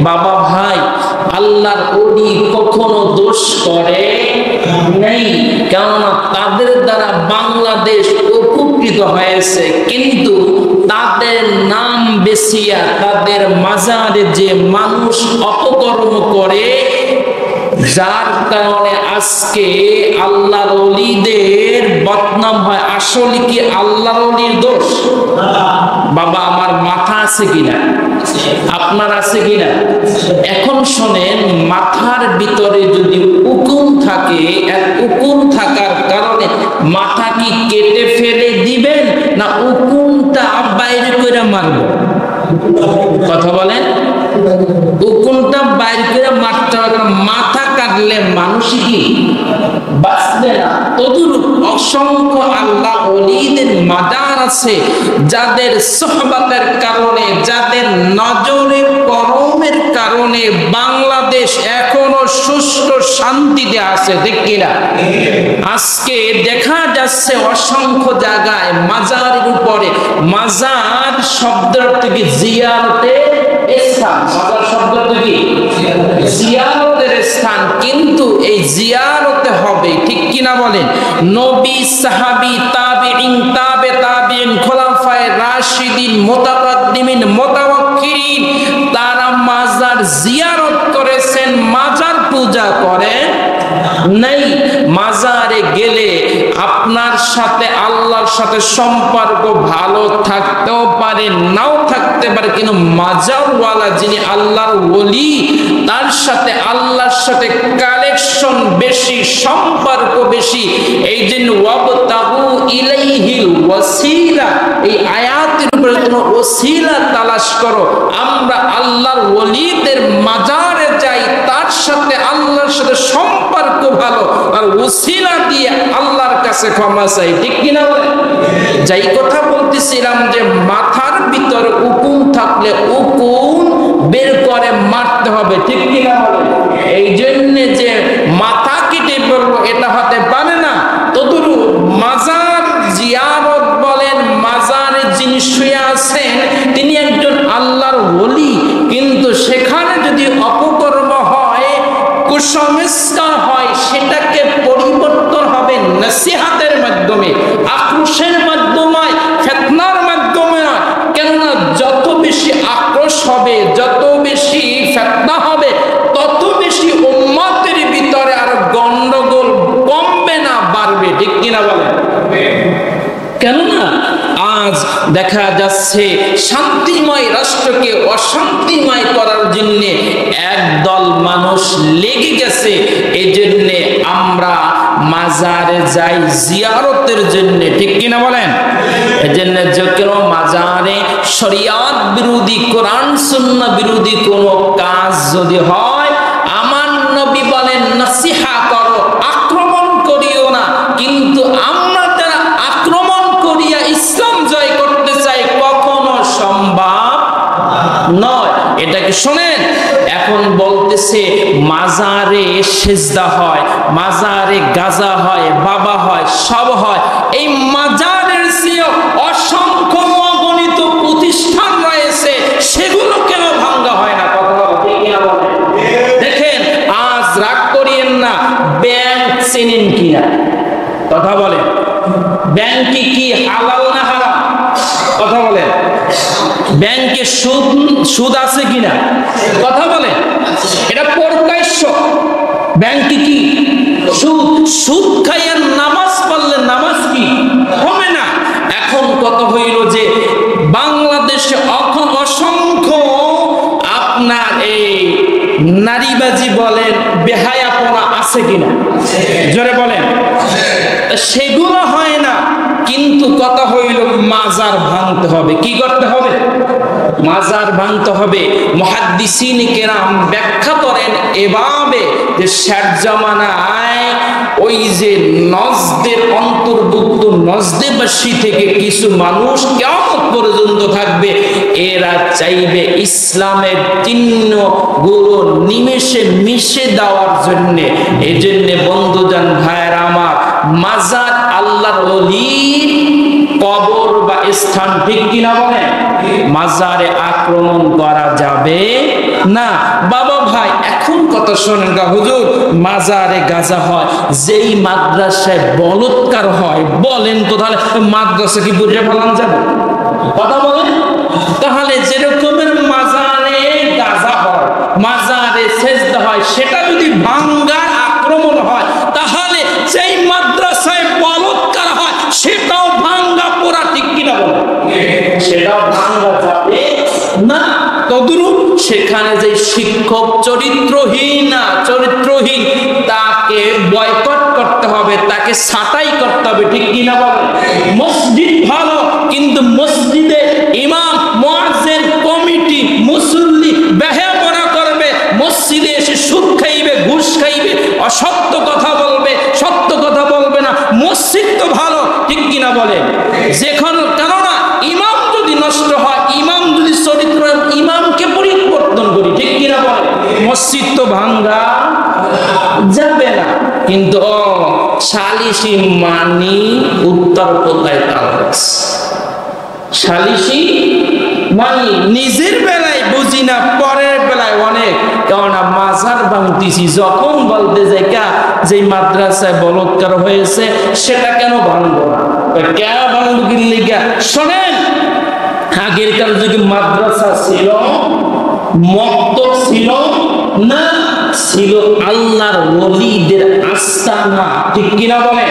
বাবা ভাই, আল্লাহর ওলি কখনো দোষ করে নাই, কেননা তাদের দ্বারা বাংলাদেশ উপকৃত হয়েছে। কিন্তু তাদের নাম বেশিয়া তাদের মাজারে যে মানুষ অপকর্ম করে, যার কারণে আজকে আল্লাহর ওলিদের বদনাম হয়। আসলে কি আল্লাহর ওলির দোষ? বাবা আমার মাথা আছে কিনা, আপনার আছে কিনা? এখন শোনেন, মাথার ভিতরে যদি উকুন থাকে, এক উকুন থাকার কারণে মাথা কি কেটে ফেলে দিবেন, না উকুনটা বাইরে করে মারবেন? কথা বলেন। উকুনটা বাইরে করে মারতে হবে, মাথা কাটলে মানুষ কি বাঁচবে না। তদুরূপ অসংখ্য আল্লাহ ওলিদের মাজার আছে, যাদের সোহবতের কারণে, যাদের নজরে করমের কারণে বাংলাদেশ এখনো সুষ্ঠু শান্তিতে আছে, ঠিক কিনা? আজকে দেখা যাচ্ছে অসংখ্য জায়গায় মাজারের উপরে, মাজার শব্দ থেকে জিয়ারতে স্থান, মাজার শব্দ থেকে জিয়ারতের স্থান, কিন্তু এই জিয়ারতে হবে, ঠিক কিনা বলেন? নবী, সাহাবী, তাবিঈন, তাবে তাবিঈন, খোলাফায়ে রাশিদিন, মুতাকাদ্দিমিন, মুতাওয়াক্কিরিন, তারা মাজার জিয়ারত করেছেন, মাজার পূজা করেন নাই। মাজারে গেলে আপনার সাথে আল্লাহর সাথে সম্পর্ক ভালো থাকতেও পারে, নাও থাকতে পারে, কিন্তু মাজারওয়ালা যিনি আল্লাহর ওলি, তার সাথে আল্লাহর সাথে কানেকশন বেশি, সম্পর্ক বেশি। এই জন্য ওয়াবতাগু ইলাইহিল ওয়াসিলা, এই আয়াতের উপরে কোনো ওসিলা তালাশ করো। আমরা আল্লাহর ওলিদের মাজারে যাই, তার সাথে আল্লাহর সাথে সম্পর্ক ভালো, আর ওসিলা দিয়ে আল্লাহর কাছে ক্ষমা চাই, ঠিক কিনা বলে? যাই কথা বলতেছিলাম যে মাথার ভিতরে উকুন থাকলে উকুন বের করে মারতে হবে, ঠিক কিনা বলে? এই জন্য যে মাথা কেটে পড়বো এটা হতে পারে না। তদুরূপ মাজার জিয়ারত বলেন, মাজারে যিনি শুয়ে আছেন তিনি একজন আল্লাহর ওলি, কিন্তু সেখানে যদি অপকর্ম হয়, কুসংস্কার হয়, সেটাকে পরিবর্তন হবে নসিহতের মাধ্যমে, আক্রোশের মাধ্যমে, ফিতনার মাধ্যমে নয়। কেননা যত বেশি আক্রোশ হবে, যত বেশি ফিতনা হবে, তত বেশি উম্মতের ভিতরে আর গন্ডগোল কমবে না, বাড়বে, ঠিক কিনা বলেন? কেননা আজ দেখা যাচ্ছে শান্তিময় রাষ্ট্রকে অশান্তিময় করার জন্য একদল মানুষ লেগে গেছে। এই জন্য আমরা মাজারে যাই জিয়ারতের জন্য, ঠিক কিনা বলেন? এই জন্য যে কোনো মাজারে শরিয়ত বিরোধী, কোরআন সুন্নাহ বিরোধী কোনো কাজ যদি হয়, আমার নবী বলেন নসিহা করো, আক্রমণ করিও না। কিন্তু আমরা যারা আক্রমণ করিয়া ইসলাম জয় করতে চাই, কখনো সম্ভব নয়। এটাকে শোনেন, এখন বলতেছে মাজারে সেজদা হয়, মাজারে গাজা হয়, বাবা হয়, সব হয়। এই মাজারের চেয়ে অসংখ্য অগণিত প্রতিষ্ঠান রয়েছে, সেগুলো কেন ভাঙ্গা হয় না? কথা বলেন। দেখেন, আজ রাগ করিয়েন না, ব্যাংক চেনেন কিনা? কথা বলেন। ব্যাংকে কি হালাল না হারাম? কথা বলেন। ব্যাংকে সুদ আছে কিনা? কথা বলেন। এটা প্রকাশ্য। ব্যাংকে কি সুদ খাইয়া নামাজ পড়লে নামাজ কি হবে না? এখন কথা হইল যে বাংলাদেশে অসংখ্য আপনার এই নারীবাজি বলেন, বেহায়াপনা আছে কিনা? জোরে বলেন। সেগুলো হয় না, কিন্তু কথা হইল মাজার ভাঙতে হবে। কি করতে হবে? মাজার ভাঙতে হবে। মুহাদ্দিসিন কেরাম ব্যাখ্যা করেন এভাবে যে শেষ জামানায় ওই যে নজদের অন্তর্ভুক্ত নজদেবাসী থেকে কিছু মানুষ কিয়ামত পর্যন্ত থাকবে, এরা চাইবে ইসলামের চিহ্ন গুলো নিমেষে মিশে দেওয়ার জন্য। এই জন্য বন্ধুজান ভাইয়েরা আমার, মাজার আল্লাহর ওলির কবর বা স্থান, ঠিক কিনা বলেন? মাজারে আক্রমণ করা যাবে না। বাবা ভাই এখন কথা শোনেন গা হুজুর, মাজারে গাজা হয়, যেই মাদ্রাসায় বলৎকার হয়, বলেন তো তাহলে মাদ্রাসা কি বুঝে ফেলান যাবে? কথা বলেন। তাহলে যেরকমের মাজারে গাজা হয়, মাজারে সেজদা হয়, সেটা যদি ভাঙ্গার আক্রমণ হয়, তাহলে যেই মাদ্রাসায় বলৎকার হয় সেটাও ভাঙ্গা পোড়া, ঠিক কিনা বলেন? সেটাও ভাঙ্গা যাবে না। তদ্রূপ সেখানে যে শিক্ষক চরিত্রহীন, তাকে বয়কট করতে হবে, তাকে ছাঁটাই করতে হবে, ঠিক কিনা বলেন? মসজিদ ভালো, কিন্তু মসজিদে ইমাম, মুয়াজ্জিন, কমিটি, মুসল্লি বেহায়াপনা করবে, মসজিদে এসে সুদ খাইবে, ঘুষ খাইবে, অসত্য কথা বলবে, সত্য কথা বলবে না, মসজিদ তো ভালো, ঠিক কিনা বলেন? যেখানে, কেননা ইমাম যদি নষ্ট হয়, ইমাম যদি চরিত্র, ইমামকে পরিবর্তন করি, ঠিক কিনা বলেন? মসজিদ তো ভাঙ্গা যাবে না। কিন্তু সালিসি মানি উত্তর কোথায়? সালিসি মানি নিজের বেলায় বুঝি না, পরের বেলায় অনেক। কেননা মাজার ভাঙতেছি, যখন বলতে যাই যে মাদ্রাসায় বলৎকার হয়েছে সেটা কেন ভাঙবো না, কেন ভাঙবো কি লিগা? শোনেন, আগেরকার যুগে মাদ্রাসা ছিল, মক্তব ছিল না, ছিল আল্লাহর ওলিদের আস্তানা, ঠিক কিনা বলেন?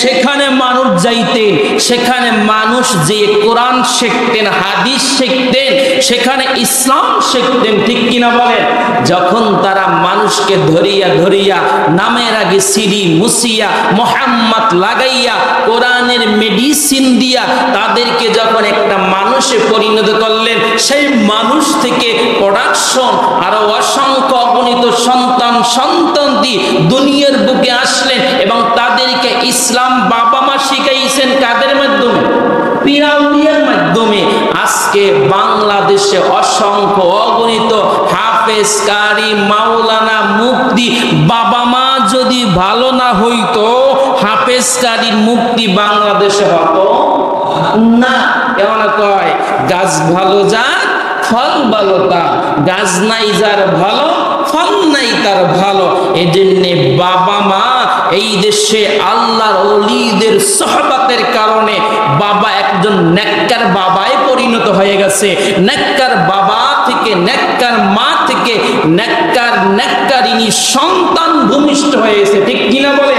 সেখানে মানুষ যাইতেন, সেখানে মানুষ যে কোরআন শিখতেন, হাদিস শিখতেন, সেখানে ইসলাম শিখতেন, ঠিক কিনা বলেন? যখন তারা মানুষকে ধরিয়া ধরিয়া নামের আগে সিরি মুসিয়া মোহাম্মদ লাগাইয়া কোরআনের মেডিসিন দিয়া তাদেরকে যখন একটা মানুষে পরিণত করলেন, সেই মানুষ থেকে প্রোডাকশন আরো অসংখ্য অগণিত সন্তানটি দুনিয়ার বুকে আসলেন, এবং তাদেরকে ইসলাম বাবা মা শিখাইছেন কাদের মাধ্যমে? পীর-আউলিয়ার মাধ্যমে। আজকে বাংলাদেশে অসংখ্য অগণিত হাফেজ, কারি, মাওলানা, মুফতি, বাবা মা যদি ভালো না হইতো, হাফেজ কারির মুফতি বাংলাদেশে হতো না। কেমন কয়, গাছ ভালো যার ফল ভালো তার, গাছ নাই যার ভালো, ফল নাই তার ভালো। এজন্য বাবা মা এই দেশে আল্লাহর ওলিদের সুহবতের কারণে বাবা একজন নেককার বাবায় পরিণত হয়ে গেছে। নেককার বাবা থেকে, নেককার মা থেকে নেককারিনী সন্তান ভূমিষ্ঠ হয়েছে, ঠিক কিনা বলে?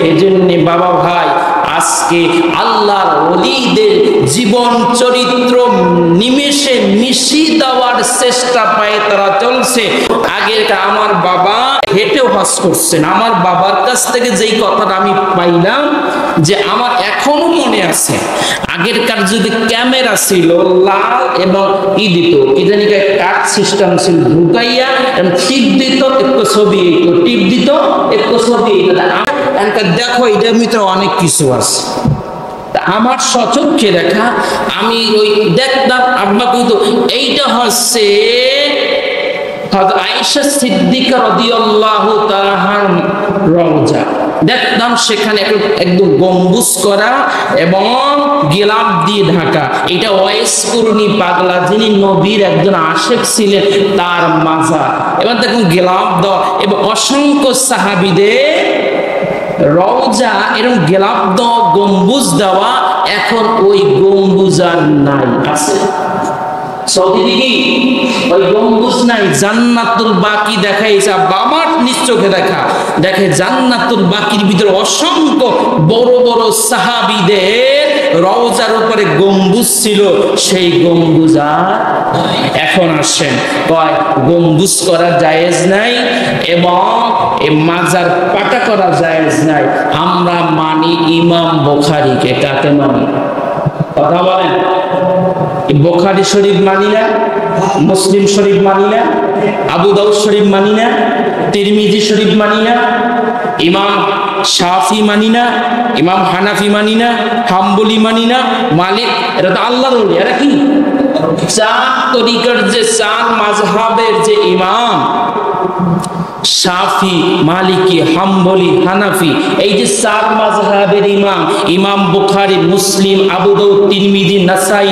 এজন্য বাবা ভাই, আজকে আল্লাহর ওলিদের জীবন চরিত্র নিমেষে মিশিয়ে দেওয়ার চেষ্টা পায় তারা চলছে। আগের আমার বাবা হেঁটেও হজ করছেন। আমার বাবার কাছ থেকে যেই কথাটা আমি পাইলাম, যে আমার এখনো মনে আছে, আগেরকার যদি ক্যামেরা ছিল লাল এবং কি দিত, কি জানি কাট সিস্টেম ছিল, ঢুকাইয়া টিপ দিত, একটু ছবি, টিপ দিত, একটু ছবি। দেখো এটার ভিতরে অনেক কিছু আছে। আমার সচক্ষে দেখা, আমি ওই দেখতাম, আব্বা কইতো এইটা হচ্ছে আয়েশা সিদ্দিকা রাদিয়াল্লাহু তাআলা রওজা। দেখতাম সেখানে একদম গম্বুজ করা এবং গিলাফ দিয়ে ঢাকা। এটা ওয়াইস কুরনি পাগলা, যিনি নবীর একজন আশেক ছিলেন, তার মাজার। এবার দেখুন গিলাফ দেওয়া এবং অসংখ্য সাহাবীদের রওজা, এরকম গিলাফ দেওয়া, গম্বুজ দেওয়া। এখন ওই গম্বুজ আর নাই, আছে সৌদি দিকে ওই গম্বুজ নাই। জান্নাতুল বাকি দেখাইছে, বাবার নিজ চোখে দেখা, দেখে জান্নাতুল বাকির ভিতরে অসংখ্য বড় বড় সাহাবীদের রওজার উপরে গম্বুজ ছিল, সেই গম্বুজ আর এখন আসেন। কয় গম্বুজ করা জায়েজ নাই এবং এই মাজার পাকা করা জায়েজ নাই। আমরা মানি ইমাম বুখারীকে। কাকে মানি? কথা বলেন। বুখারী শরীফ মানি না, মুসলিম শরীফ মানি না, আবু দাউদ শরীফ মানি না, তিরমিজি শরীফ মানি না, ইমাম শাফি মানি না, ইমাম হানাফি মানি না, হাম্বলি মানি না, মালিক। এরা তো আল্লাহর ওলি। এরা কি? চার তরিকার যে চার মাযহাবের যে ইমাম, শাফি, মালিকি, হাম্বলি, হানাফি, এই যে চার মাযহাবের ইমাম, ইমাম বুখারী, মুসলিম, আবু দাউদ, তিরমিজি, নাসাই,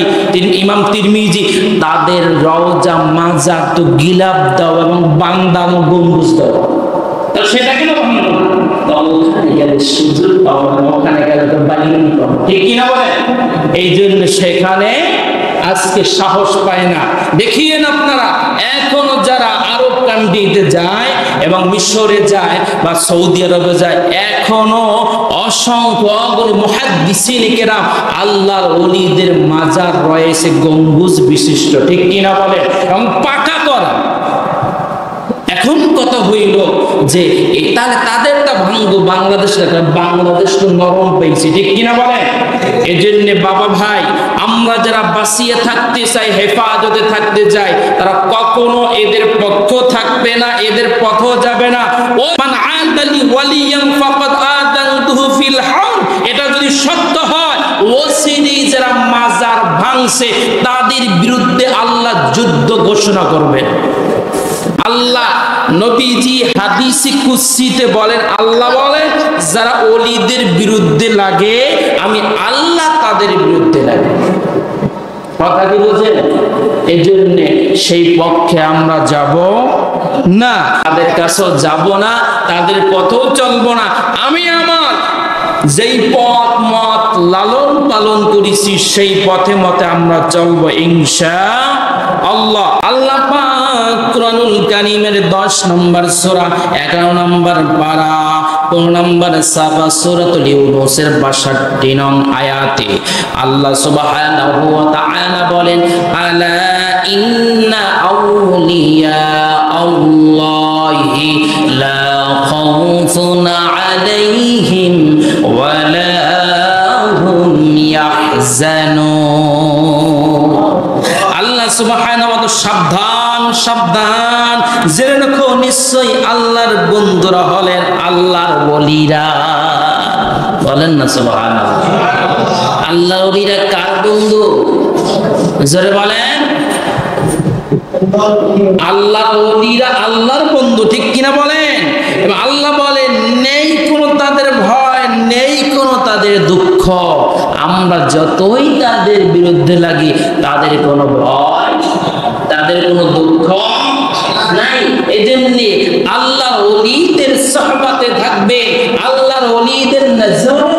ইমাম তিরমিজি, তাদের রওজা মাজার তো গিলাফ দাও এবং বান্দানো গম্বুজ দাও। তো সেটা কেন ওখানে গেলে সুযোগ পাবো না, ওখানে গেলে তো বালিগঞ্জ পাবো, ঠিক কিনা বলেন? এই জন্য সেখানে আজকে সাহস পায় না। দেখিয়েন আপনারা এখনো যারা আরব কান্ট্রিতে যায় এবং মিশরে যায় বা সৌদি আরবে যায়, এখনো অসংখ্য মুহাদ্দিসিন কেরাম আল্লাহর ওলিদের মাজার রয়েছে গম্বুজ বিশিষ্ট, ঠিক কিনা বলেন? এবং পাকা করা। এখন কথা হইল যে তাহলে তাদেরটা ভাঙবো, বাংলাদেশ তো নরম পেয়েছি, ঠিক কিনা বলেন? এজন্য বাবা ভাই, আমরা যারা বাঁচিয়ে থাকতে চাই, হেফাজতে থাকতে চাই, তারা কখনো এদের পক্ষ থাকবে না, এদের পথ যাবে না। ও মান আদালি ওয়ালিয়ান ফাকাদ আযানতুহু ফিল হারব, এটা যদি সত্য হয়, ওসিরি যারা মাজার ভাঙছে তাদের বিরুদ্ধে আল্লাহ যুদ্ধ ঘোষণা করবেন। আল্লাহ নবীজি হাদিসে কুদসিতে বলেন, আল্লাহ বলেন যারা ওলিদের বিরুদ্ধে লাগে আমি আল্লাহ তাদের বিরুদ্ধে লাগে। কথা কি বুঝেন? এই জন্য সেই পক্ষে আমরা যাব না, তাদের কাছেও যাব না, তাদের পথেও চলবো না। আমি আমার যেই পথ মত লালন পালন করেছি সেই পথে মতে আমরা চলবো ইনশাআল্লাহ। আল্লাহ পাক কুরআনুল কারীমের 10 নম্বর সূরা 11 নম্বর পারা 15 নম্বর সাফা সূরাতুল ইউনূসের 62 নং আয়াতে আল্লাহ সুবহানাহু ওয়া তাআলা বলেন, আলা ইন্না আউলিয়া আল্লাহি লা খাউফুন আলাইহিম ওয়া লা হুম ইয়াহজানুন। আল্লাহ সুবহানাহু ওয়া তাআলা সাবধান সাবধান জেনে রাখো, নিশ্চয়ই আল্লাহর বন্ধুরা হলেন আল্লাহর ওলিরা। বলেন না সুবহানাল্লাহ। আল্লাহর ওলিরা কার বন্ধু? জোরে বলেন। আল্লাহর ওলিরা আল্লাহর বন্ধু, ঠিক কিনা বলেন? এবং আল্লাহ বলেন নেই কোনো তাদের ভয়, নেই কোনো তাদের দুঃখ। আমরা যতই তাদের বিরুদ্ধে লাগি তাদের কোনো ভয়, তাদের কোনো দুঃখ নাই। এজন্য আল্লাহর ওলিদের সুহবতে থাকবে, আল্লাহর ওলিদের নজরে